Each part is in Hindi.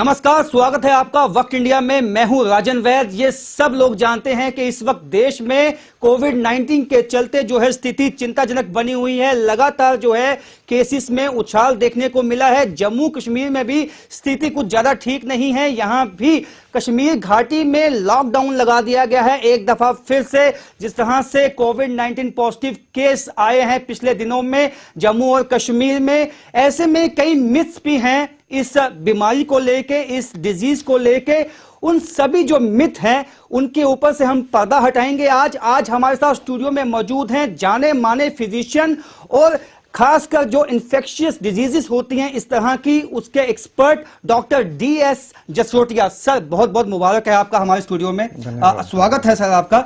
नमस्कार, स्वागत है आपका वक्त इंडिया में। मैं हूं राजन वैद। ये सब लोग जानते हैं कि इस वक्त देश में कोविड-19 के चलते जो है स्थिति चिंताजनक बनी हुई है। लगातार जो है केसेस में उछाल देखने को मिला है। जम्मू कश्मीर में भी स्थिति कुछ ज्यादा ठीक नहीं है। यहां भी कश्मीर घाटी में लॉकडाउन लगा दिया गया है एक दफा फिर से। जिस तरह से कोविड-19 पॉजिटिव केस आए हैं पिछले दिनों में जम्मू और कश्मीर में, ऐसे में कई मिथ्स भी हैं इस बीमारी को लेके, इस डिजीज को लेके। उन सभी जो मिथ हैं उनके ऊपर से हम पर्दा हटाएंगे आज हमारे साथ स्टूडियो में मौजूद हैं जाने माने फिजिशियन और खासकर जो इन्फेक्शियस डिजीजेस होती हैं इस तरह की, उसके expert doctor DS Jasrotia. Sir, बहुत बहुत मुबारक है आपका हमारे स्टूडियो में। स्वागत है सर आपका।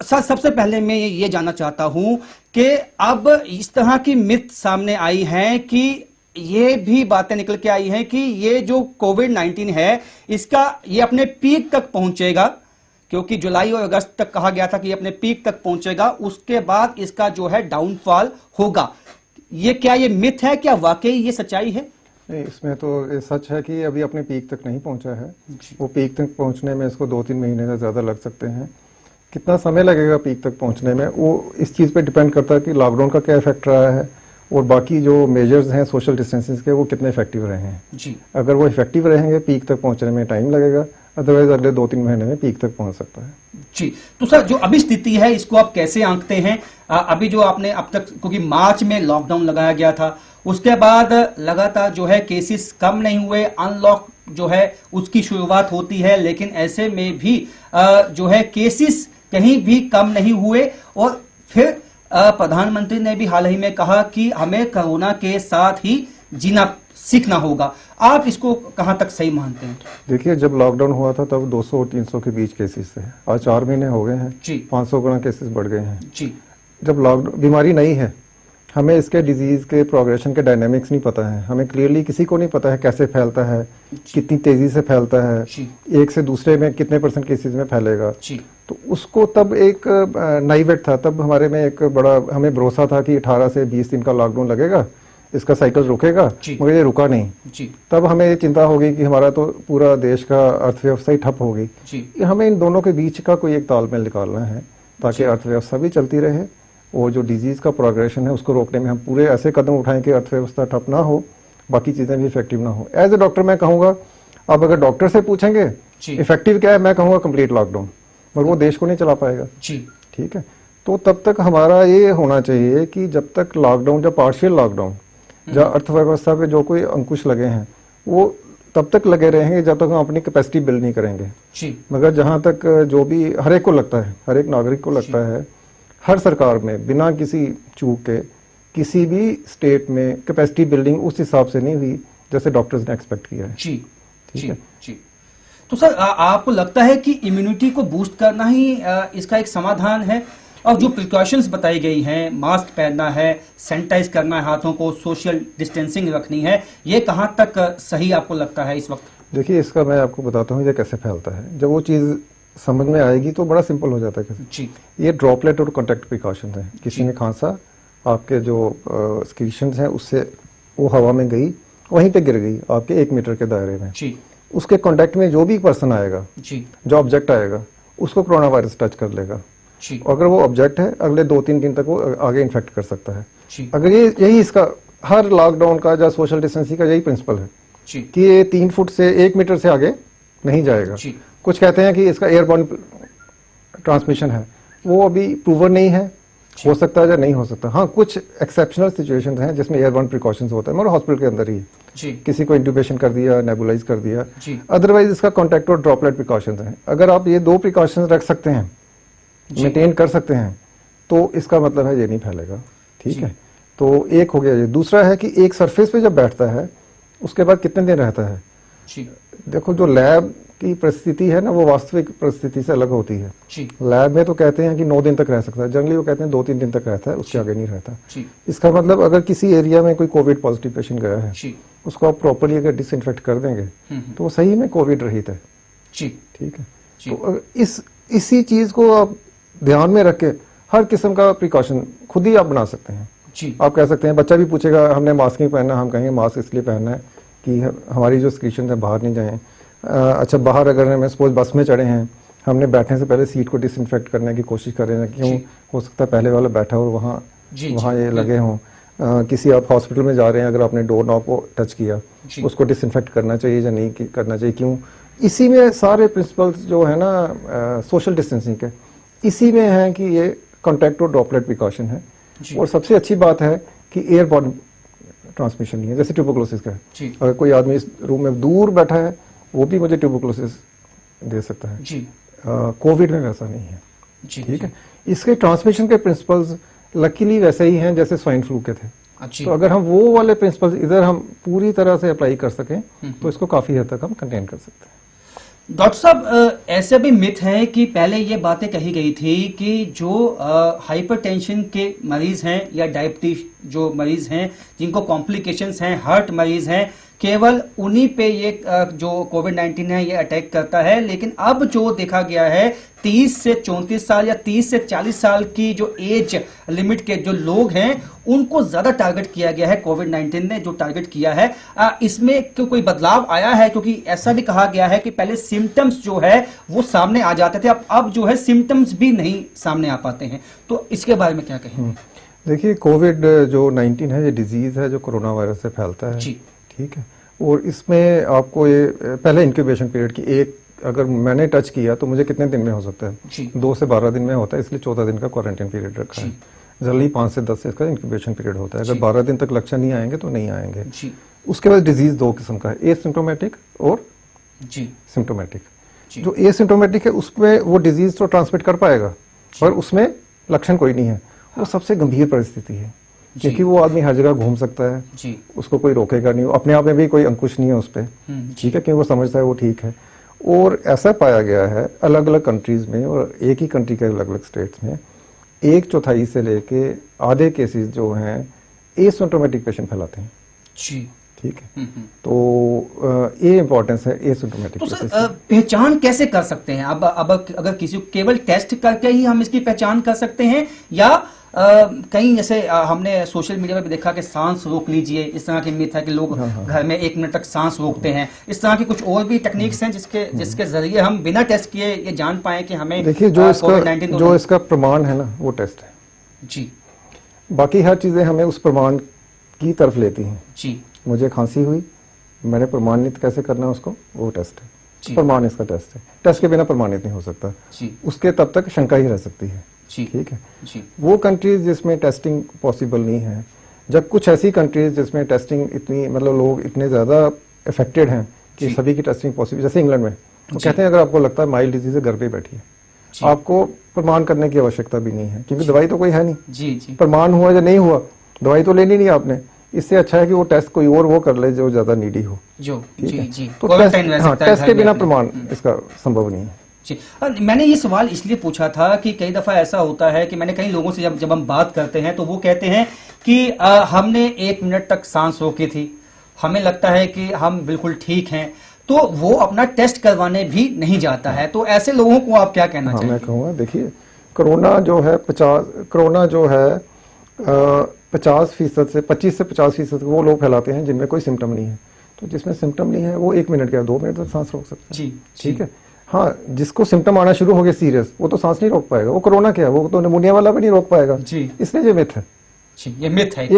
सर, सबसे पहले मैं ये जानना चाहता हूं कि अब इस तरह की मिथ सामने आई हैं कि ये भी बातें निकल के आई हैं कि ये जो कोविड-19 है इसका ये अपने पीक तक पहुंचेगा, क्योंकि जुलाई और अगस्त तक कहा गया था कि ये अपने पीक तक पहुंचेगा, उसके बाद इसका जो है डाउनफॉल होगा। ये मिथ है, क्या वाकई ये सच्चाई है? नहीं, इसमें तो सच है कि अभी अपने पीक तक नहीं पहुंचा है। वो पीक तक पहुंचने में इसको 2-3 महीने से ज्यादा लग सकते हैं। कितना समय लगेगा पीक तक पहुंचने में, वो इस चीज पे डिपेंड करता है कि लॉकडाउन का क्या इफेक्ट रहा है और बाकी जो मेजर्स हैं सोशल डिस्टेंसिंग के वो कितने इफेक्टिव रहे हैं जी। अगर वो इफेक्टिव रहेंगे पीक तक पहुंचने में टाइम लगेगा, अदरवाइज अगले 2-3 महीने में पीक तक पहुंच सकता है जी। तो सर, जो अभी स्थिति है इसको आप कैसे आंकते हैं? अभी जो आपने अब तक, क्योंकि मार्च में लॉकडाउन लगाया गया था, उसके बाद लगातार जो है केसेस कम नहीं हुए, अनलॉक जो है उसकी शुरुआत होती है, लेकिन ऐसे में भी जो है केसेस कहीं भी कम नहीं हुए। और फिर प्रधानमंत्री ने भी हाल ही में कहा कि हमें कोरोना के साथ ही जीना सीखना होगा। आप इसको कहां तक सही मानते हैं? देखिए, जब लॉकडाउन हुआ था तब 200 और 300 के बीच केसेस थे। आज 4 महीने हो गए हैं जी, 500 गुना केसेस बढ़ गए हैं जी। जब लॉकडाउन, बीमारी नहीं है, हमें इसके डिजीज के प्रोग्रेशन के डायनामिक्स नहीं पता है। हमें क्लियरली किसी को नहीं पता है कैसे फैलता है, कितनी तेजी से फैलता है, एक से दूसरे में कितने % केसेस में फैलेगा। तो उसको तब एक नाइवेट था, तब हमारे में एक बड़ा हमें भरोसा था कि 18 से 20 दिन का लॉकडाउन लगेगा, इसका साइकिल रुकेगा, मगर ये रुका नहीं। तब हमें ये चिंता होगी कि हमारा तो पूरा देश का अर्थव्यवस्था ही ठप होगी। हमें इन दोनों के बीच का कोई एक तालमेल निकालना है ताकि अर्थव्यवस्था भी चलती रहे और जो डिजीज का प्रोग्रेशन है उसको रोकने में हम पूरे ऐसे कदम उठाएं कि अर्थव्यवस्था ठप ना हो, बाकी चीजें भी इफेक्टिव ना हो। एज ए डॉक्टर मैं कहूंगा, अब अगर डॉक्टर से पूछेंगे इफेक्टिव क्या है, मैं कहूंगा कंप्लीट लॉकडाउन, मगर वो देश को नहीं चला पाएगा जी। ठीक है, तो तब तक हमारा ये होना चाहिए कि जब तक लॉकडाउन, जब पार्शियल लॉकडाउन, जब अर्थव्यवस्था पे जो कोई अंकुश लगे हैं वो तब तक लगे रहेंगे जब तक हम अपनी कैपेसिटी बिल्ड नहीं करेंगे जी। मगर जहां तक जो भी हर एक को लगता है, हर एक नागरिक को लगता है, हर सरकार में बिना किसी चूक के किसी भी स्टेट में कैपेसिटी बिल्डिंग उस हिसाब से नहीं हुई जैसे डॉक्टर्स ने एक्सपेक्ट किया है जी। ठीक है जी। तो सर, आपको लगता है कि इम्यूनिटी को बूस्ट करना ही इसका एक समाधान है? और जो प्रिकॉशंस बताई गई हैं, मास्क पहनना है, सैनिटाइज करना है हाथों को, सोशल डिस्टेंसिंग रखनी है, ये कहां तक सही आपको लगता है इस वक्त? देखिए, इसका मैं आपको बताता हूँ ये कैसे फैलता है। जब वो चीज समझ में आएगी तो बड़ा सिंपल हो जाता है कैसे जी। ये ड्रॉपलेट और कॉन्टैक्ट प्रिकॉशंस हैं। किसी ने खांसा, आपके जो स्क्रीशंस हैं उससे वो हवा में गई, वहीं पे गिर गई आपके 1 मीटर के दायरे में जी। उसके कांटेक्ट में जो भी पर्सन आएगा जी, जो ऑब्जेक्ट आएगा, उसको कोरोना वायरस टच कर लेगा जी। अगर वो ऑब्जेक्ट है अगले 2-3 दिन तक वो आगे इन्फेक्ट कर सकता है जी। अगर यही इसका हर लॉकडाउन का या सोशल डिस्टेंसिंग का यही प्रिंसिपल है जी, कि ये 3 फुट से 1 मीटर से आगे नहीं जाएगा जी। कुछ कहते हैं कि इसका एयरबॉर्न ट्रांसमिशन है, वो अभी प्रूवन नहीं है, हो सकता है या नहीं हो सकता। हाँ, कुछ एक्सेप्शनल सिचुएशंस हैं जिसमें एयरबॉर्न प्रिकॉशंस होते हैं, मगर हॉस्पिटल के अंदर ही जी। किसी को इंट्यूबेशन कर दिया, नेबुलाइज कर दिया, अदरवाइज इसका कॉन्टैक्ट और ड्रॉपलेट प्रिकॉशंस हैं। अगर आप ये 2 प्रिकॉशंस रख सकते हैं, मेंटेन कर सकते हैं, तो इसका मतलब है ये नहीं फैलेगा। ठीक है, तो एक हो गया ये। दूसरा है कि एक सरफेस पे जब बैठता है उसके बाद कितने दिन रहता है जी। देखो, जो लैब की परिस्थिति है ना वो वास्तविक परिस्थिति से अलग होती है जी। लैब में तो कहते हैं कि 9 दिन तक रह सकता है, जनरली वो कहते हैं 2-3 दिन तक रहता है, उसके आगे नहीं रहता जी। इसका मतलब अगर किसी एरिया में कोई कोविड पॉजिटिव पेशेंट गया है जी, उसको आप प्रॉपरली अगर डिसइंफेक्ट कर देंगे तो वो सही में कोविड रहित है जी। ठीक है, तो इसी चीज को आप ध्यान में रख के हर किस्म का प्रिकॉशन खुद ही आप बना सकते हैं जी। आप कह सकते हैं, बच्चा भी पूछेगा हमने मास्क नहीं पहनना, हम कहेंगे मास्क इसलिए पहनना है कि हमारी जो सिक्रीशन है बाहर नहीं जाएं। अच्छा, बाहर अगर हमें सपोज बस में चढ़े हैं, हमने बैठने से पहले सीट को डिसइंफेक्ट करने की कोशिश कर रहे हैं, क्यों हो सकता है पहले वाला बैठा हो वहाँ ये लगे हों। किसी आप हॉस्पिटल में जा रहे हैं, अगर आपने डोर नॉब को टच किया, उसको डिसइंफेक्ट करना चाहिए या नहीं करना चाहिए, क्यों? इसी में सारे प्रिंसिपल्स जो है ना सोशल डिस्टेंसिंग के, इसी में है कि ये कॉन्टैक्ट और ड्रॉपलेट प्रिकॉशन है। और सबसे अच्छी बात है कि एयरबॉर्न ट्रांसमिशन नहीं है, जैसे ट्यूबरकुलोसिस का है। अगर कोई आदमी इस रूम में दूर बैठा है, वो भी मुझे ट्यूबरकुलोसिस दे सकता है। कोविड में वैसा नहीं है। ठीक है, इसके ट्रांसमिशन के प्रिंसिपल्स लकीली वैसे ही हैं जैसे स्वाइन फ्लू के थे। तो अगर हम वो वाले प्रिंसिपल्स इधर हम पूरी तरह से अप्लाई कर सकें तो इसको काफी हद तक हम कंटेन कर सकते हैं। डॉक्टर साहब, ऐसे भी मिथ है कि पहले ये बातें कही गई थी कि जो हाइपरटेंशन के मरीज हैं या डायबिटीज जो मरीज हैं, जिनको कॉम्प्लिकेशंस हैं, हार्ट मरीज हैं, केवल उन्हीं पे ये जो कोविड-19 है ये अटैक करता है। लेकिन अब जो देखा गया है 30 से 34 साल या 30 से 40 साल की जो एज लिमिट के जो लोग हैं उनको ज्यादा टारगेट किया गया है, कोविड-19 ने जो टारगेट किया है। इसमें कोई बदलाव आया है? क्योंकि ऐसा भी कहा गया है कि पहले सिम्टम्स जो है वो सामने आ जाते थे, अब जो है सिम्टम्स भी नहीं सामने आ पाते हैं, तो इसके बारे में क्या कहेंगे? देखिए, कोविड जो 19 है ये डिजीज है जो कोरोना वायरस से फैलता है। ठीक है, और इसमें आपको ये पहले इंक्यूबेशन पीरियड की एक, अगर मैंने टच किया तो मुझे कितने दिन में हो सकता है? 2 से 12 दिन में होता है, इसलिए 14 दिन का क्वारंटाइन पीरियड रखा है। जनरली 5 से 10 इसका इंक्यूबेशन पीरियड होता है। अगर 12 दिन तक लक्षण नहीं आएंगे तो नहीं आएंगे। उसके बाद डिजीज 2 किस्म का है, एसिम्प्टोमेटिक और सिम्प्टोमेटिक। जो एसिम्प्टोमेटिक है उसमें वो डिजीज तो ट्रांसमिट कर पाएगा पर उसमें लक्षण कोई नहीं है। वो सबसे गंभीर परिस्थिति है, क्योंकि वो आदमी हर जगह घूम सकता है, उसको कोई रोकेगा नहीं, अपने आप में भी कोई अंकुश नहीं है उस पर। ठीक है, क्योंकि वो समझता है वो ठीक है। और ऐसा पाया गया है अलग अलग कंट्रीज में और एक ही कंट्री के अलग अलग स्टेट्स में 1/4 से लेके आधे केसेस जो हैं एसिम्प्टोमेटिक पेशेंट फैलाते हैं। ठीक है, तो ये इंपॉर्टेंस है एसिम्प्टोमेटिक। तो सर पहचान कैसे कर सकते हैं? अब अगर किसी को केवल टेस्ट करके ही हम इसकी पहचान कर सकते हैं, या कहीं जैसे हमने सोशल मीडिया में भी देखा कि सांस रोक लीजिए, इस तरह की मिथ है कि लोग घर में 1 मिनट तक सांस रोकते हैं। इस तरह की कुछ और भी टेक्निक्स हैं जिसके जरिए हम बिना टेस्ट किए ये जान पाए कि हमें देखिए जो इसका प्रमाण है ना वो टेस्ट है जी। बाकी हर चीजें हमें उस प्रमाण की तरफ लेती हैं जी। मुझे खांसी हुई, मैंने प्रमाणित कैसे करना है उसको, वो टेस्ट है, प्रमाण इसका टेस्ट है। टेस्ट के बिना प्रमाणित नहीं हो सकता, उसके तब तक शंका ही रह सकती है। ठीक है, वो कंट्रीज जिसमें टेस्टिंग पॉसिबल नहीं है, जब कुछ ऐसी कंट्रीज जिसमें टेस्टिंग इतनी मतलब लोग इतने ज्यादा इफेक्टेड हैं कि सभी की टेस्टिंग पॉसिबल, जैसे इंग्लैंड में वो कहते हैं अगर आपको लगता है माइल्ड डिजीज है घर पे बैठिए, आपको प्रमाण करने की आवश्यकता भी नहीं है क्योंकि दवाई तो कोई है नहीं। प्रमाण हुआ या नहीं हुआ, दवाई तो लेनी नहीं आपने, इससे अच्छा है कि वो टेस्ट कोई और वो कर ले जो ज्यादा नीडी हो। तो टेस्ट के बिना प्रमाण इसका संभव नहीं है। जी, मैंने ये सवाल इसलिए पूछा था कि कई दफा ऐसा होता है कि मैंने कई लोगों से जब हम बात करते हैं तो वो कहते हैं कि हमने 1 मिनट तक सांस रोकी थी, हमें लगता है कि हम बिल्कुल ठीक हैं, तो वो अपना टेस्ट करवाने भी नहीं जाता है। तो ऐसे लोगों को आप क्या कहना चाहेंगे? मैं कहूँगा देखिए, कोरोना जो है 50% से 25 से 50% वो लोग फैलाते हैं जिनमें कोई सिम्टम नहीं है। तो जिसमें सिम्टम नहीं है वो 1 मिनट या 2 मिनट तक सांस रोक सकते हैं। ठीक है, हाँ, जिसको सिम्टम आना शुरू हो गए सीरियस, वो तो सांस नहीं रोक पाएगा। वो कोरोना क्या है, वो तो निमोनिया वाला भी नहीं रोक पाएगा। इसलिए ये मिथ है। ये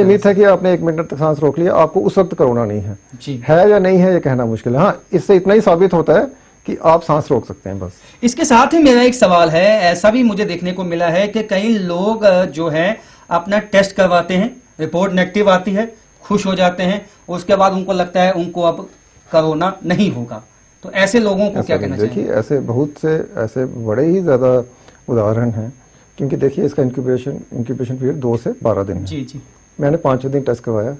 मिथ है कि आपने 1 मिनट तक सांस रोक लिया, आपको उस वक्त कोरोना नहीं है या नहीं है ये कहना मुश्किल है। हाँ, इससे इतना ही साबित होता है कि आप सांस रोक सकते हैं बस। इसके साथ ही मेरा एक सवाल है, ऐसा भी मुझे देखने को मिला है कि कई लोग जो है अपना टेस्ट करवाते हैं, रिपोर्ट नेगेटिव आती है, खुश हो जाते हैं, उसके बाद उनको लगता है उनको अब कोरोना नहीं होगा। तो ऐसे लोगों को क्या कहना चाहिए? देखिए, ऐसे बहुत से ऐसे बड़े ही ज्यादा उदाहरण हैं, क्योंकि देखिए इसका इंक्यूबेशन पीरियड 2 से 12 दिन है। जी। मैंने 5वें दिन टेस्ट करवाया,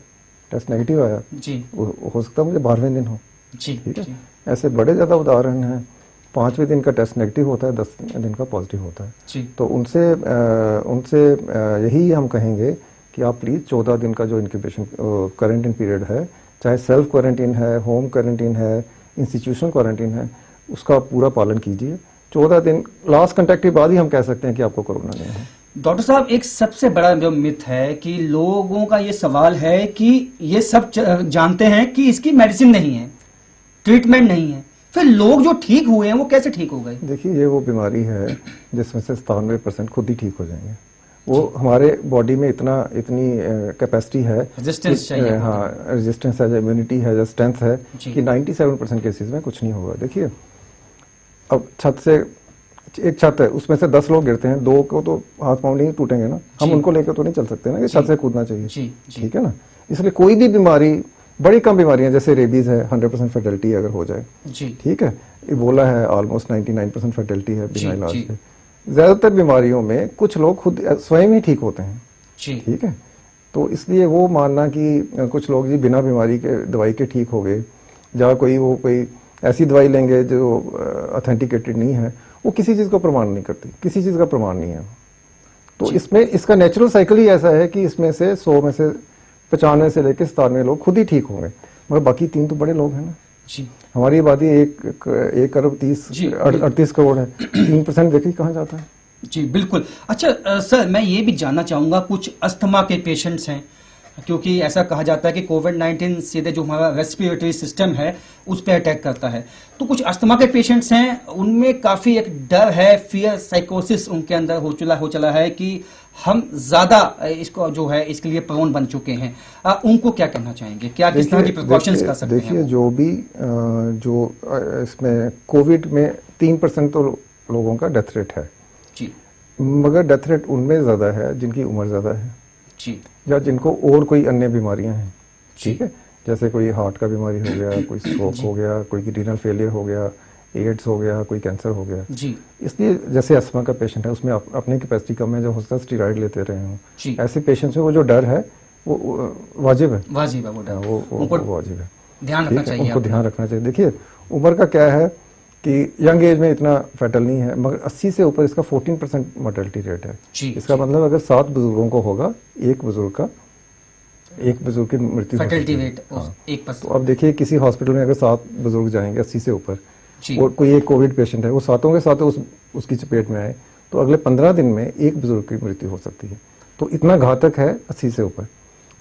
टेस्ट नेगेटिव आया जी, हो सकता है मुझे 12वें दिन हो। ठीक है, ऐसे बड़े ज्यादा उदाहरण हैं। 5वें दिन का टेस्ट नेगेटिव होता है, 10वें दिन का पॉजिटिव होता है। तो उनसे यही हम कहेंगे कि आप प्लीज 14 दिन का जो इंक्यूबेशन क्वारंटाइन पीरियड है, चाहे सेल्फ क्वारंटाइन है, होम क्वारंटाइन है, इंस्टीट्यूशनल क्वारंटाइन है, उसका पूरा पालन कीजिए। 14 दिन लास्ट कांटेक्ट के बाद ही हम कह सकते हैं कि आपको कोरोना नहीं है। डॉक्टर साहब, एक सबसे बड़ा जो मिथ है कि लोगों का ये सवाल है कि ये सब जानते हैं कि इसकी मेडिसिन नहीं है, ट्रीटमेंट नहीं है, फिर लोग जो ठीक हुए हैं वो कैसे ठीक हो गए? देखिए, ये वो बीमारी है जिसमें से 97% खुद ही ठीक हो जाएंगे। वो हमारे बॉडी में इतनी कैपेसिटी है, रेजिस्टेंस चाहिए, हाँ, रेजिस्टेंस है, इम्यूनिटी है, जो स्ट्रेंथ है कि 97% केसेस में कुछ नहीं होगा। देखिए, अब छत से एक छत है, उसमें से 10 लोग गिरते हैं, 2 को तो हाथ पांव नहीं टूटेंगे ना, हम उनको लेकर तो नहीं चल सकते ना कि छत से कूदना चाहिए, ठीक है ना। इसलिए कोई भी बीमारी, बड़ी कम बीमारियां जैसे रेबीज है 100% फर्टिलिटी अगर हो जाए, ठीक है, इबोला है ऑलमोस्ट 99% फर्टिलिटी है बिना इलाज के। ज्यादातर बीमारियों में कुछ लोग खुद स्वयं ही ठीक होते हैं, ठीक है। तो इसलिए वो मानना कि कुछ लोग जी बिना बीमारी के दवाई के ठीक हो गए, या कोई ऐसी दवाई लेंगे जो ऑथेंटिकेटेड नहीं है, वो किसी चीज का प्रमाण नहीं करती, किसी चीज का प्रमाण नहीं है। तो इसमें इसका नेचुरल साइकिल ही ऐसा है कि इसमें से 100 में से 95 से लेकर 97 लोग खुद ही ठीक होंगे, मगर बाकी 3 तो बड़े लोग हैं ना जी। हमारी आबादी 1 अरब 38 करोड़ है, 3% देखिए कहाँ जाता है जी। बिल्कुल। अच्छा सर, मैं ये भी जानना चाहूंगा, कुछ अस्थमा के पेशेंट्स हैं, क्योंकि ऐसा कहा जाता है कि कोविड-19 सीधे जो हमारा रेस्पिरेटरी सिस्टम है उस पर अटैक करता है, तो कुछ अस्थमा के पेशेंट्स हैं, उनमें काफी एक डर है, फियर साइकोसिस उनके अंदर हो चला है कि हम ज्यादा इसको जो है इसके लिए प्रोन बन चुके हैं। उनको क्या कहना चाहेंगे, क्या किस तरह की प्रिकॉशंस कर सकते हैं? देखिए, जो भी इसमें कोविड में 3% तो लोगों का डेथ रेट है जी, मगर डेथ रेट उनमें ज्यादा है जिनकी उम्र ज्यादा है जी, या जिनको और कोई अन्य बीमारियां हैं, ठीक है, जैसे कोई हार्ट का बीमारी हो गया, कोई स्ट्रोक हो गया, कोई रीनल फेलियर हो गया, एड्स हो गया, कोई कैंसर हो गया जी। इसलिए जैसे अस्थमा का पेशेंट है, उसमें अपनी कैपेसिटी कम है, जो हो सकता है स्टीरॉइड लेते रहे हों, ऐसे पेशेंट्स में वो जो डर है वो वाजिब है, वो वाजिब है, ध्यान रखना चाहिए, उनको ध्यान रखना चाहिए। देखिए, उम्र का क्या है कि यंग एज में इतना फैटल नहीं है, मगर 80 से ऊपर इसका 14% मोर्टेलिटी रेट है। इसका मतलब अगर 7 बुजुर्गों को होगा, एक बुजुर्ग की मृत्यु फर्टिलिटी रेट 1%। तो अब देखिए, किसी हॉस्पिटल में अगर 7 बुजुर्ग जाएंगे 80 से ऊपर और कोई एक कोविड पेशेंट है, वो सातों के साथ उसकी चपेट में आए, तो अगले 15 दिन में एक बुजुर्ग की मृत्यु हो सकती है। तो इतना घातक है 80 से ऊपर।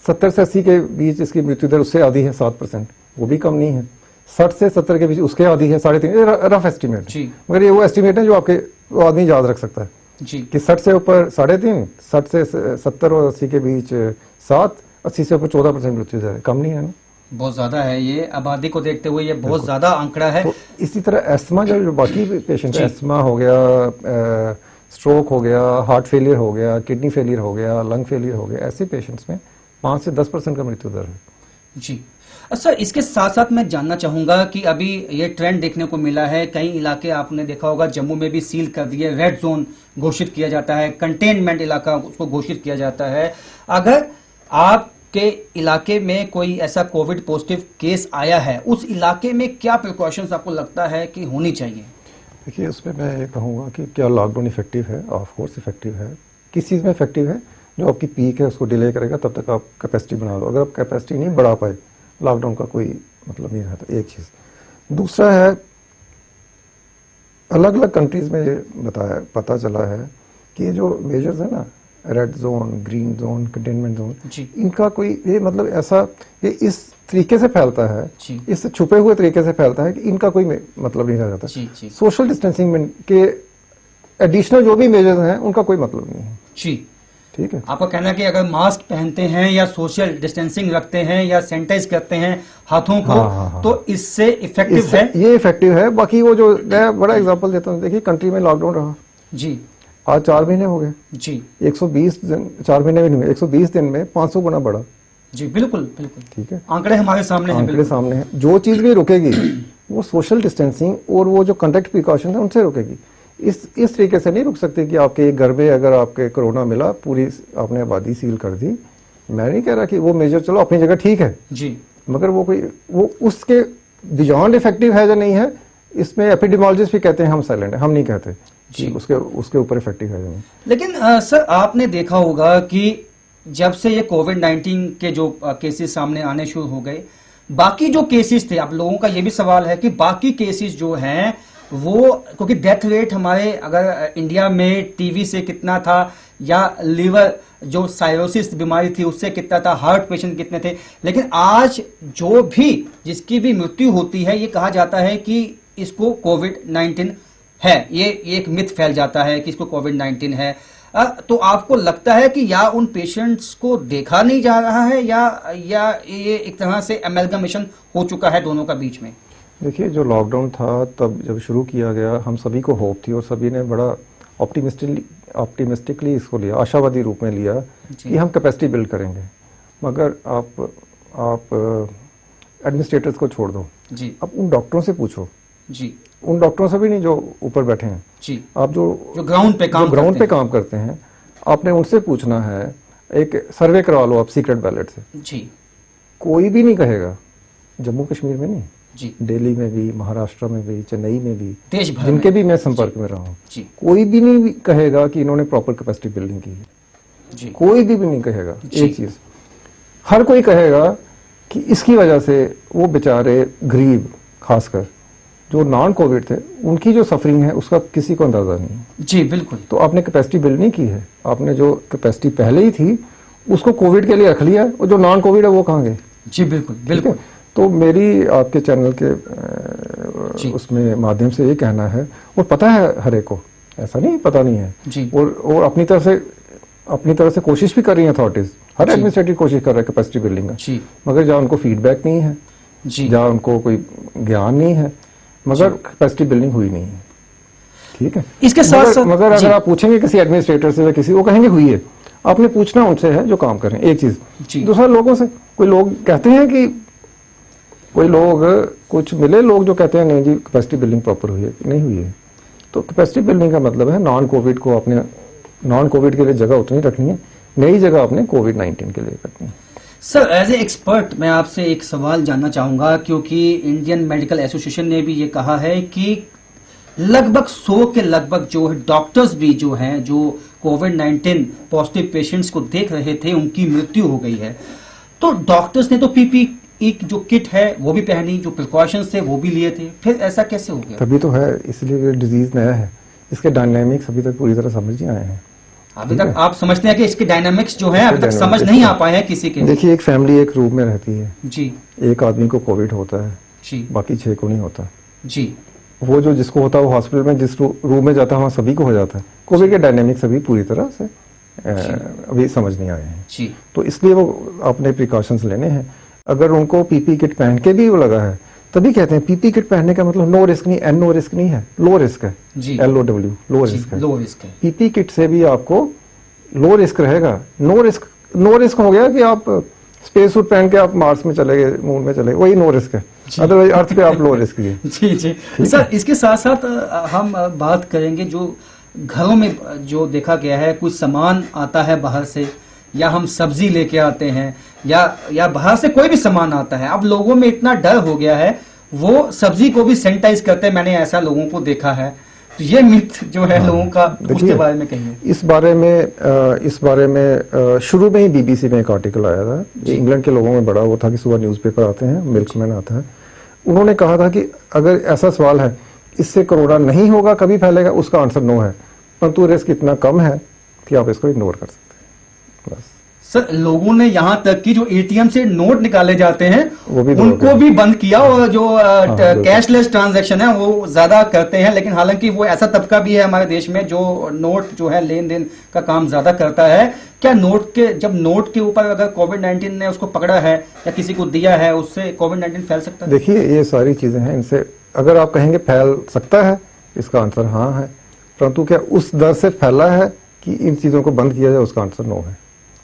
70 से 80 के बीच इसकी मृत्यु दर उससे आधी है 7%, वो भी कम नहीं है। 60 से 70 के बीच उसके आधी है 3.5, रफ एस्टिमेट, मगर ये वो एस्टिमेट है जो वो आदमी याद रख सकता है कि 60 से ऊपर 3.5, 60 से 70 और 80 के बीच 7, 80 से ऊपर 14% मृत्यु दर है, कम नहीं है ना, बहुत ज्यादा है। ये आबादी को देखते हुए ये बहुत ज्यादा आंकड़ा है। तो इसी तरह एस्थमा जो बाकी पेशेंट है, एस्थमा हो गया, स्ट्रोक हो गया, हार्ट फेलियर हो गया, किडनी फेलियर हो गया, लंग फेलियर हो गया, ऐसे पेशेंट्स में 5 से 10% का मृत्यु दर है जी। सर, इसके साथ साथ मैं जानना चाहूंगा कि अभी ये ट्रेंड देखने को मिला है, कई इलाके आपने देखा होगा, जम्मू में भी सील कर दिए, रेड जोन घोषित किया जाता है, कंटेनमेंट इलाका उसको घोषित किया जाता है। अगर आपके इलाके में कोई ऐसा कोविड पॉजिटिव केस आया है, उस इलाके में क्या प्रिकॉशंस आपको लगता है कि होनी चाहिए? देखिए, उसमें मैं ये कहूँगा कि क्या लॉकडाउन इफेक्टिव है? ऑफ कोर्स इफेक्टिव है। किस चीज़ में इफेक्टिव है? जो आपकी पीक है उसको डिले करेगा, तब तक आप कैपेसिटी बना लो। अगर आप कैपेसिटी नहीं बढ़ा पाए, लॉकडाउन का कोई मतलब नहीं रहता, एक चीज़। दूसरा है, अलग अलग कंट्रीज में पता चला है कि ये जो मेजर्स है ना, red zone, green zone, containment zone, इनका कोई ये मतलब ऐसा ये इस तरीके से फैलता है, इस छुपे हुए तरीके से फैलता है कि इनका कोई मतलब नहीं रह जाता। सोशल डिस्टेंसिंग में के एडिशनल जो भी मेजर्स हैं उनका कोई मतलब नहीं है जी, ठीक है। आपका कहना है कि अगर मास्क पहनते हैं या सोशल डिस्टेंसिंग रखते हैं या सैनिटाइज करते हैं हाथों को, तो इससे इफेक्टिव है, ये इफेक्टिव है। बाकी वो जो मैं बड़ा एग्जांपल देता हूँ, देखिए कंट्री में लॉकडाउन रहा जी, आज 4 महीने हो गए जी, 120 दिन, 4 महीने भी नहीं, 120 दिन में 500 गुना बढ़ा जी। बिल्कुल बिल्कुल, ठीक है, आंकड़े हमारे सामने हैं, आंकड़े सामने हैं। जो चीज भी रुकेगी वो सोशल डिस्टेंसिंग और वो जो कंटेक्ट प्रिकॉशन है उनसे रुकेगी। इस तरीके से नहीं रुक सकते कि आपके एक घर में अगर आपके कोरोना मिला, पूरी आपने आबादी सील कर दी। मैं नहीं कह रहा कि वो मेजर चलो अपनी जगह ठीक है जी, मगर वो उसके बियॉन्ड इफेक्टिव है या नहीं है, इसमें एपिडेमियोलॉजिस्ट भी कहते हैं हम साइलेंट है, हम नहीं कहते कि उसके ऊपर इफेक्टिव है या नहीं। लेकिन सर, आपने देखा होगा कि जब से ये कोविड-19 के जो केसेस सामने आने शुरू हो गए, बाकी जो केसेस थे, आप लोगों का ये भी सवाल है कि बाकी केसेस जो हैं वो क्योंकि डेथ रेट हमारे अगर इंडिया में टीवी से कितना था या लीवर जो साइरोसिस बीमारी थी उससे कितना था, हार्ट पेशेंट कितने थे, लेकिन आज जो भी जिसकी भी मृत्यु होती है ये कहा जाता है कि इसको कोविड-19 है। ये एक मिथ फैल जाता है कि इसको कोविड-19 है। तो आपको लगता है कि या उन पेशेंट्स को देखा नहीं जा रहा है या ये एक तरह से एमलगमेशन हो चुका है दोनों का बीच में? देखिए, जो लॉकडाउन था तब जब शुरू किया गया हम सभी को होप थी और सभी ने बड़ा ऑप्टिमिस्टिकली इसको लिया, आशावादी रूप में लिया कि हम कैपेसिटी बिल्ड करेंगे। मगर आप एडमिनिस्ट्रेटर्स को छोड़ दो जी, अब उन डॉक्टरों से पूछो जी, उन डॉक्टरों से भी नहीं जो ऊपर बैठे हैं जी, आप जो ग्राउंड पे काम करते हैं, आपने उनसे पूछना है। एक सर्वे करवा लो आप सीक्रेट बैलेट से जी, कोई भी नहीं कहेगा, जम्मू कश्मीर में नहीं जी, दिल्ली में भी, महाराष्ट्र में भी, चेन्नई में भी, देश भर जिनके भी मैं संपर्क में रहा हूँ, कोई भी नहीं कहेगा कि इन्होंने प्रॉपर कैपेसिटी बिल्डिंग की है जी, कोई भी नहीं कहेगा। एक चीज हर कोई कहेगा कि इसकी वजह से वो बेचारे गरीब, खासकर जो नॉन कोविड थे, उनकी जो सफरिंग है उसका किसी को अंदाजा नहीं जी। बिल्कुल। तो आपने कैपेसिटी बिल्ड नहीं की है, आपने जो कैपेसिटी पहले ही थी उसको कोविड के लिए रख लिया, और जो नॉन कोविड है वो कहाँ गए जी। बिल्कुल बिल्कुल। तो मेरी आपके चैनल के उसमें माध्यम से ये कहना है, और पता है हर एक को, ऐसा नहीं पता नहीं है जी, और अपनी तरह से कोशिश भी कर रही है अथॉरिटीज, हर एडमिनिस्ट्रेटिव कोशिश कर रहा है कैपेसिटी बिल्डिंग का, मगर जहाँ उनको फीडबैक नहीं है जी, जहाँ उनको कोई ज्ञान नहीं है, मगर कैपेसिटी बिल्डिंग हुई नहीं है। ठीक है, इसके साथ मगर अगर आप पूछेंगे किसी एडमिनिस्ट्रेटर से या किसी, वो कहेंगे हुई है। आपने पूछना उनसे है जो काम कर रहे हैं, एक चीज। दूसरा, लोगों से, कोई लोग कहते हैं कि कोई लोग कुछ मिले लोग जो कहते हैं नहीं जी कैपेसिटी बिल्डिंग प्रॉपर हुई है, नहीं हुई है। तो कैपेसिटी बिल्डिंग का मतलब है नॉन कोविड को आपने, नॉन कोविड के लिए जगह उतनी रखनी है, नई जगह आपने कोविड-19 के लिए रखनी है। सर, एज ए एक्सपर्ट मैं आपसे एक सवाल जानना चाहूंगा, क्योंकि इंडियन मेडिकल एसोसिएशन ने भी ये कहा है कि लगभग 100 के लगभग जो है डॉक्टर्स भी जो हैं जो कोविड-19 पॉजिटिव पेशेंट्स को देख रहे थे, उनकी मृत्यु हो गई है। तो डॉक्टर्स ने तो पीपीई जो किट है वो भी पहनी, जो प्रिकॉशंस थे वो भी लिए थे, फिर ऐसा कैसे हो गया? तभी तो है, इसलिए डिजीज नया है, इसके डायनामिक्स अभी तक पूरी तरह समझ नहीं आए हैं। अभी तक आप समझते हैं कि इसके डायनामिक्स जो है अभी तक समझ नहीं आ पाए हैं किसी के? देखिए, एक फैमिली एक रूम में रहती है जी, एक आदमी को कोविड होता है जी, बाकी 6 को नहीं होता जी। वो जो जिसको होता है वो हॉस्पिटल में जिस रूम में जाता है वहाँ सभी को हो जाता है। कोविड के डायनेमिक्स अभी पूरी तरह से अभी समझ नहीं आए हैं जी। तो इसलिए वो अपने प्रिकॉशंस लेने हैं। अगर उनको पीपी किट पहन के भी वो लगा है, तभी कहते हैं पीपी किट पहनने का मतलब नो रिस्क नहीं, नो रिस्क नहीं है, लो रिस्क है, LOW, लो रिस्क है। लो रिस्क है। पीपी किट से भी आपको लो रिस्क रहेगा। नो रिस्क हो गया कि आप स्पेस सूट पहन के आप मार्स में चले गए, मून में चले गए, वही नो रिस्क है। अदरवाइज अर्थ पे आप लो रिस्क है। जी। सर, इसके साथ साथ हम बात करेंगे जो घरों में जो देखा गया है, कुछ सामान आता है बाहर से, या हम सब्जी लेके आते हैं, या बाहर से कोई भी सामान आता है, अब लोगों में इतना डर हो गया है वो सब्जी को भी सैनिटाइज करते हैं। मैंने ऐसा लोगों को देखा है। तो ये मिथ जो है लोगों का, उसके बारे में कहिए। इस बारे में शुरू में ही BBC में एक आर्टिकल आया था, इंग्लैंड के लोगों में बड़ा वो था कि सुबह न्यूज़पेपर आते हैं, मिल्कमैन आता है, उन्होंने कहा था कि अगर ऐसा सवाल है इससे कोरोना नहीं होगा, कभी फैलेगा, उसका आंसर नो है, परंतु रिस्क इतना कम है कि आप इसको इग्नोर कर सकते हैं। बस सर, लोगों ने यहाँ तक कि जो ATM से नोट निकाले जाते हैं उनको भी बंद किया, और जो कैशलेस ट्रांजैक्शन है वो ज्यादा करते हैं। लेकिन हालांकि वो ऐसा तबका भी है हमारे देश में जो नोट जो है लेन देन का काम ज्यादा करता है। क्या जब नोट के ऊपर अगर कोविड-19 ने उसको पकड़ा है या किसी को दिया है, उससे कोविड-19 फैल सकता है? देखिए, ये सारी चीजें हैं, इनसे अगर आप कहेंगे फैल सकता है, इसका आंसर हाँ है, परंतु क्या उस दर से फैला है कि इन चीजों को बंद किया जाए, उसका आंसर नो है।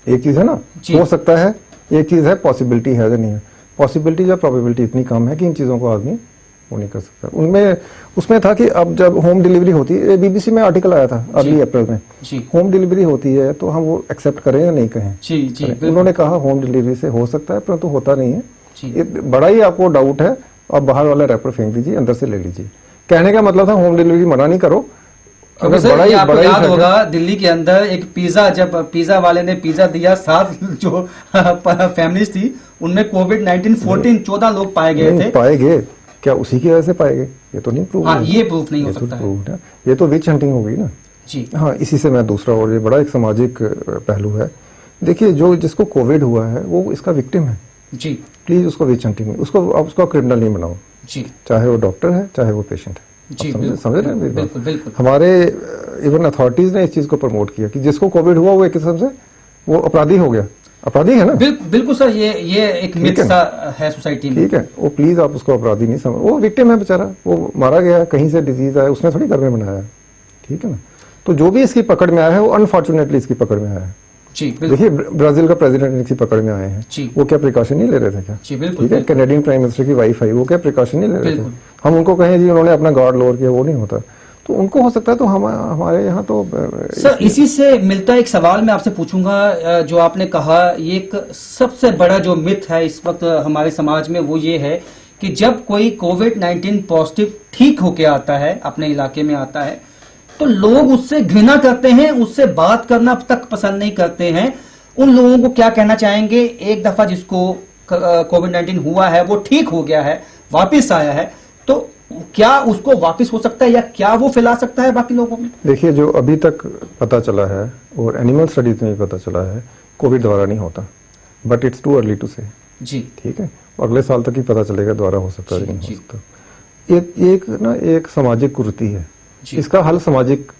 एक चीज है ना, हो सकता है, एक चीज है पॉसिबिलिटी है या नहीं है। पॉसिबिलिटी या प्रोबेबिलिटी इतनी कम है कि इन चीजों को आदमी वो नहीं कर सकता। उसमें था कि अब जब होम डिलीवरी होती है, BBC में आर्टिकल आया था अर्ली अप्रैल में, होम डिलीवरी होती है तो हम वो एक्सेप्ट करें या नहीं कहें। उन्होंने कहा होम डिलीवरी से हो सकता है, परंतु होता नहीं है। बड़ा ही आपको डाउट है, आप बाहर वाला रैपर फेंक दीजिए, अंदर से ले लीजिए। कहने का मतलब था होम डिलीवरी मना नहीं करो। अगर सर, ये आपको याद होगा दिल्ली के अंदर एक पिज्जा, जब पिज्जा वाले ने पिज्जा दिया, 7 जो फैमिलीज थी उनमें कोविड-19 14 लोग पाए गए थे। क्या उसी की वजह से पाए गए? ये तो नहीं प्रूव। हाँ, ये प्रूफ नहीं हो सकता है। प्रूव है, ये तो विच हंटिंग हो गई ना जी। हाँ, इसी से मैं दूसरा, और ये बड़ा एक सामाजिक पहलू है। देखिए, जो जिसको कोविड हुआ है वो इसका विक्टिम है जी। प्लीज उसको विच हंटिंग, उसको आप उसको क्रिमिनल नहीं बनाओ जी। चाहे वो डॉक्टर है चाहे वो पेशेंट है। जी, समझ रहे हैं मेरी बात? बिल्कुल बिल्कुल। हमारे इवन अथॉरिटीज ने इस चीज को प्रमोट किया कि जिसको कोविड हुआ वो एक किस्म से वो अपराधी हो गया, अपराधी है ना। बिल्कुल सर, ये एक मिथ सा है सोसाइटी में। ठीक है, वो प्लीज आप उसको अपराधी नहीं समझ, वो विक्टिम है बेचारा, वो मारा गया, कहीं से डिजीज आया, उसने थोड़ी घर में बनाया, ठीक है ना। तो जो भी इसकी पकड़ में आया है वो अनफॉर्चुनेटली इसकी पकड़ में आया है। जी, देखिए, ब्राजील का प्रेसिडेंट इसकी पकड़ में आए हैं, वो क्या प्रिकॉशन नहीं ले रहे थे क्या? जी, बिल्कुल। ठीक है, कैनेडियन प्राइम मिनिस्टर की वाइफ आई, वो क्या प्रिकॉशन नहीं ले रहे थे? हम उनको कहें जी उन्होंने अपना गार्ड लोअर किया, वो नहीं होता, तो उनको हो सकता है। तो हमारे यहाँ तो सर इसी से मिलता एक सवाल मैं आपसे पूछूंगा। जो आपने कहा, ये एक सबसे बड़ा जो मिथ है इस वक्त हमारे समाज में, वो ये है कि जब कोई कोविड-19 पॉजिटिव ठीक होके आता है, अपने इलाके में आता है, तो लोग उससे घृणा करते हैं, उससे बात करना तक पसंद नहीं करते हैं। उन लोगों को क्या कहना चाहेंगे? एक दफा जिसको कोविड-19 हुआ है, वो ठीक हो गया है, वापस आया है, तो क्या उसको वापस हो सकता है या क्या वो फैला सकता है बाकी लोगों में? देखिए, जो अभी तक पता चला है और एनिमल स्टडीज में भी पता चला है, कोविड दोबारा नहीं होता, but it's too early to say. जी, ठीक है, अगले साल तक ही पता चलेगा दोबारा हो सकता है नहीं हो सकता। एक सामाजिक कुरीति है, इसका हल सामाजिक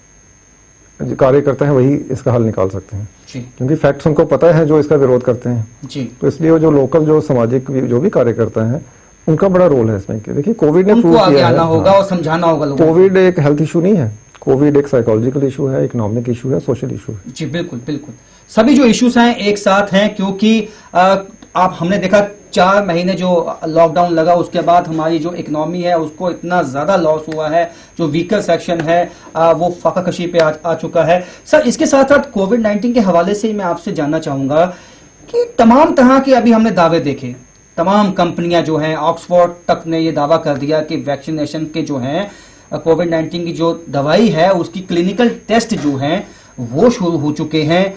कार्यकर्ता है, वही इसका हल निकाल सकते हैं जी। क्योंकि फैक्ट्स उनको पता है जो इसका विरोध करते हैं जी। तो इसलिए वो जो लोकल जो सामाजिक जो भी कार्यकर्ता हैं उनका बड़ा रोल है इसमें। देखिए, कोविड ने प्रूव किया है, होगा और समझाना होगा लोगों को। कोविड एक हेल्थ इशू नहीं है, कोविड एक साइकोलॉजिकल इशू है, इकोनॉमिक इशू है, सोशल इशू है। जी, बिल्कुल बिल्कुल। सभी जो इश्यूज हैं एक साथ हैं, क्योंकि आप हमने देखा 4 महीने जो लॉकडाउन लगा, उसके बाद हमारी जो इकोनॉमी है उसको इतना ज्यादा लॉस हुआ है, जो वीकर सेक्शन है वो फाका कशी पे आ चुका है। सर, इसके साथ साथ कोविड-19 के हवाले से मैं आपसे जानना चाहूंगा कि तमाम तरह के अभी हमने दावे देखे, तमाम कंपनियां जो हैं, ऑक्सफोर्ड तक ने ये दावा कर दिया कि वैक्सीनेशन के जो हैं कोविड-19 की जो दवाई है उसकी क्लिनिकल टेस्ट जो हैं वो शुरू हो चुके हैं।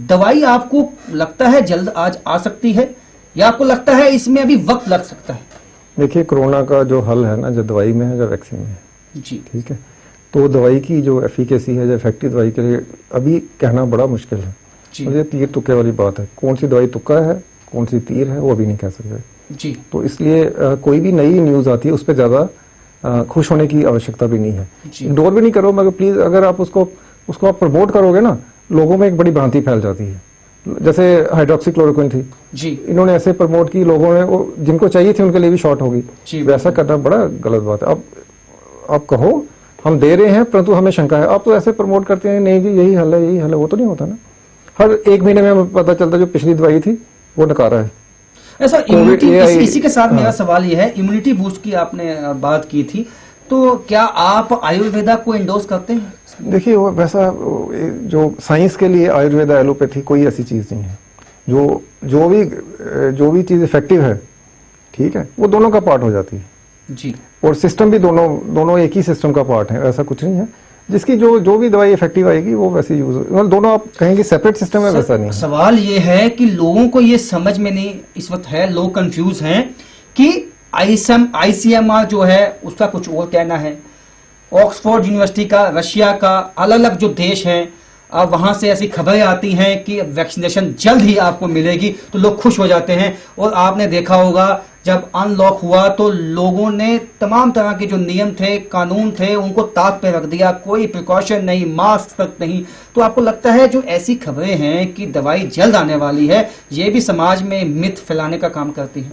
दवाई आपको लगता है जल्द आज आ सकती है या आपको लगता है इसमें अभी वक्त लग सकता है? देखिए, कोरोना का जो हल है ना, जो दवाई में है जो वैक्सीन में है, जी, ठीक है, तो दवाई की जो एफिकेसी है, जो इफेक्टिव दवाई के लिए अभी कहना बड़ा मुश्किल है। मुझे तीर तुक्के वाली बात है, कौन सी दवाई तुक्का है कौन सी तीर है वो अभी नहीं कह सकते जी। तो इसलिए कोई भी नई न्यूज आती है उस पर ज्यादा खुश होने की आवश्यकता भी नहीं है, इग्नोर भी नहीं करो, मगर प्लीज अगर आप उसको आप प्रमोट करोगे ना, लोगों में एक बड़ी भ्रांति फैल जाती है। जैसे हाइड्रोक्सीक्लोरोक्विन थी जी, इन्होंने ऐसे प्रमोट की, लोगों ने वो जिनको चाहिए थी उनके लिए भी शॉर्ट होगी, वैसा करना बड़ा गलत बात है। अब आप कहो हम दे रहे हैं परंतु हमें शंका है, आप तो ऐसे प्रमोट करते हैं नहीं जी यही हल है यही हल है, वो तो नहीं होता ना। हर 1 महीने में पता चलता जो पिछली दवाई थी वो नकारा है। ऐसा इम्यूनिटी, इसी के साथ मेरा सवाल ये है, इम्यूनिटी बूस्ट की आपने बात की थी, तो क्या आप आयुर्वेदा को इंडोर्स करते हैं? देखिए, वो वैसा जो साइंस के लिए आयुर्वेदा एलोपैथी कोई ऐसी चीज नहीं है। जो भी चीज इफेक्टिव है, ठीक है, वो दोनों का पार्ट हो जाती है जी, और सिस्टम भी दोनों एक ही सिस्टम का पार्ट है। ऐसा कुछ नहीं है जिसकी जो भी दवाई इफेक्टिव आएगी वो वैसे यूज, मतलब दोनों आप कहेंगे सेपरेट सिस्टम है, वैसा नहीं है। सवाल ये है कि लोगों को ये समझ में नहीं इस वक्त है, लोग कंफ्यूज हैं कि ICMR जो है उसका कुछ और कहना है, ऑक्सफोर्ड यूनिवर्सिटी का, रशिया का, अलग अलग जो देश हैं अब वहां से ऐसी खबरें आती हैं कि वैक्सीनेशन जल्द ही आपको मिलेगी, तो लोग खुश हो जाते हैं। और आपने देखा होगा जब अनलॉक हुआ तो लोगों ने तमाम तरह के जो नियम थे, कानून थे, उनको ताक पे रख दिया, कोई प्रिकॉशन नहीं, मास्क तक नहीं। तो आपको लगता है जो ऐसी खबरें हैं कि दवाई जल्द आने वाली है, ये भी समाज में मिथ फैलाने का काम करती है?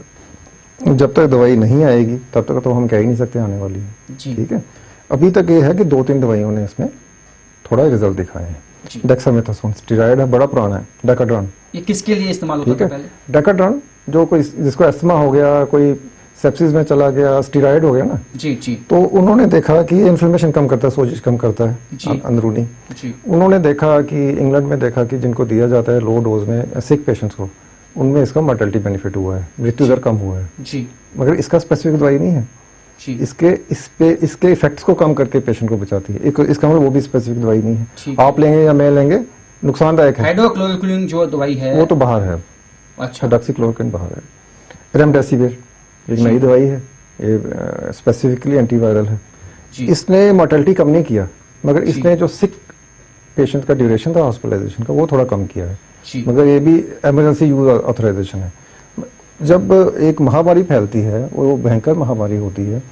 जब तक दवाई नहीं आएगी तब तक तो हम कह ही नहीं सकते आने वाली है, ठीक है। अभी तक ये है कि 2-3 दवाइयों ने इसमें थोड़ा रिजल्ट दिखाए हैं। डेक्सामेथासोन स्टेरॉइड है, बड़ा पुराना है, डेकाड्रॉन। ये किसके लिए इस्तेमाल होता है? पहले डेकाड्रॉन जो कोई जिसको अस्थमा हो गया, कोई सेप्सिस में चला गया, स्टेरॉइड हो गया ना जी जी, तो उन्होंने देखा कि इन्फ्लेमेशन कम करता है, सोजिश कम करता है अंदरूनी जी। उन्होंने देखा कि इंग्लैंड में देखा कि जिनको दिया जाता है लो डोज में सिक पेशेंट्स को, उनमें इसका मॉर्टेलिटी बेनिफिट हुआ है, मृत्यु दर कम हुआ है जी। मगर इसका स्पेसिफिक दवाई नहीं है जी। इसके इफेक्ट्स को कम करके पेशेंट को बचाती है, इसका मतलब वो भी स्पेसिफिक दवाई नहीं है। आप लेंगे या मैं लेंगे नुकसानदायक है। हाइड्रोक्लोरोक्विन जो दवाई है वो तो बाहर है, अच्छा, हाइड्रोक्सीक्लोरोक्विन बाहर है। रेमडेसिविर एक नई दवाई है, ये स्पेसिफिकली एंटीवायरल है। जी। इसने मोर्टेलिटी कम नहीं किया, मगर जी। इसने जो सिक पेशेंट का ड्यूरेशन था हॉस्पिटलाइजेशन का वो थोड़ा कम किया है। जी। मगर ये भी इमरजेंसी यूज ऑथराइजेशन है। जब एक महामारी फैलती है, वो भयंकर महामारी होती है,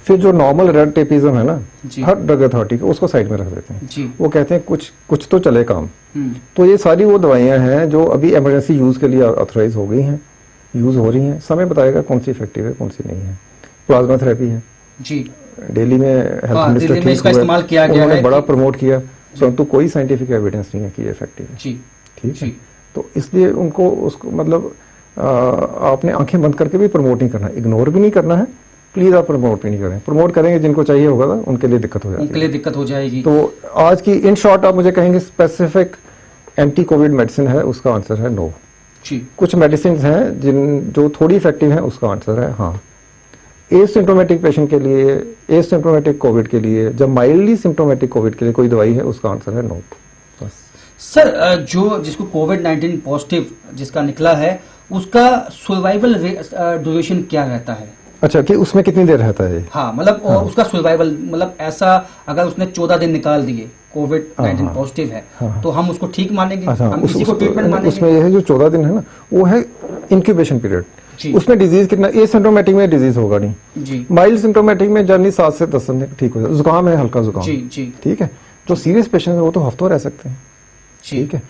फिर जो नॉर्मल रेड टेपिज्म है ना, जी। हर ड्रग अथॉरिटी को उसको साइड में रख देते हैं। जी। वो कहते हैं कुछ तो चले काम। हम्म। तो ये सारी वो दवाइयां हैं जो अभी इमरजेंसी यूज के लिए ऑथराइज हो गई हैं, यूज हो रही हैं। समय बताएगा कौन सी इफेक्टिव है, कौन सी नहीं है। प्लाज्मा थेरेपी है, जी। दिल्ली में हेल्थ हाँ, मिनिस्टर दिल्ली में इसका इस्तेमाल किया गया उन्होंने है बड़ा कि- प्रमोट किया, परंतु कोई साइंटिफिक एविडेंस नहीं है कि ये इफेक्टिव है। जी। ठीक है, जी। तो इसलिए उनको उसको मतलब आपने आंखें बंद करके भी प्रमोट नहीं करना, इग्नोर भी नहीं करना है। प्लीज आप प्रमोट भी नहीं करें। प्रमोट करेंगे जिनको चाहिए होगा ना, उनके लिए दिक्कत हो जाती उनके लिए दिक्कत हो जाएगी। है। तो आज की इन शॉर्ट आप मुझे कहेंगे स्पेसिफिक एंटी कोविड मेडिसिन है, उसका आंसर है नो। जी। कुछ मेडिसिन हैं जो थोड़ी इफेक्टिव हैं, उसका आंसर है हाँ। एसिम्प्टोमेटिक पेशेंट के लिए, एसिम्प्टोमेटिक कोविड के लिए, जब माइल्डली सिम्प्टोमेटिक कोविड के लिए कोई दवाई है, उसका आंसर है नो। बस। सर, जो जिसको कोविड-19 पॉजिटिव जिसका निकला है, उसका सर्वाइवल ड्यूरेशन क्या रहता है? अच्छा, कि उसमें कितनी देर रहता है? हाँ, मतलब और उसका सर्वाइवल मतलब ऐसा, अगर उसने 14 दिन निकाल दिए, कोविड-19 हाँ। पॉजिटिव है, हाँ। तो हम उसको ठीक मानेंगे? अच्छा, हम इसी को ट्रीटमेंट मानेंगे? उसमें यह है जो 14 दिन है ना, वो है इंक्यूबेशन पीरियड। जी। उसमें डिजीज कितना, एसिम्प्टोमेटिक में डिजीज होगा नहीं। जी। माइल्ड सिम्प्टोमेटिक में जर्नी 7 से 10 दिन ठीक हो जाए। जुकाम है, हल्का जुकाम, जी। जी। ठीक है। जो सीरियस पेशेंट है वो तो हफ्तों रह सकते हैं। जी। ठीक है।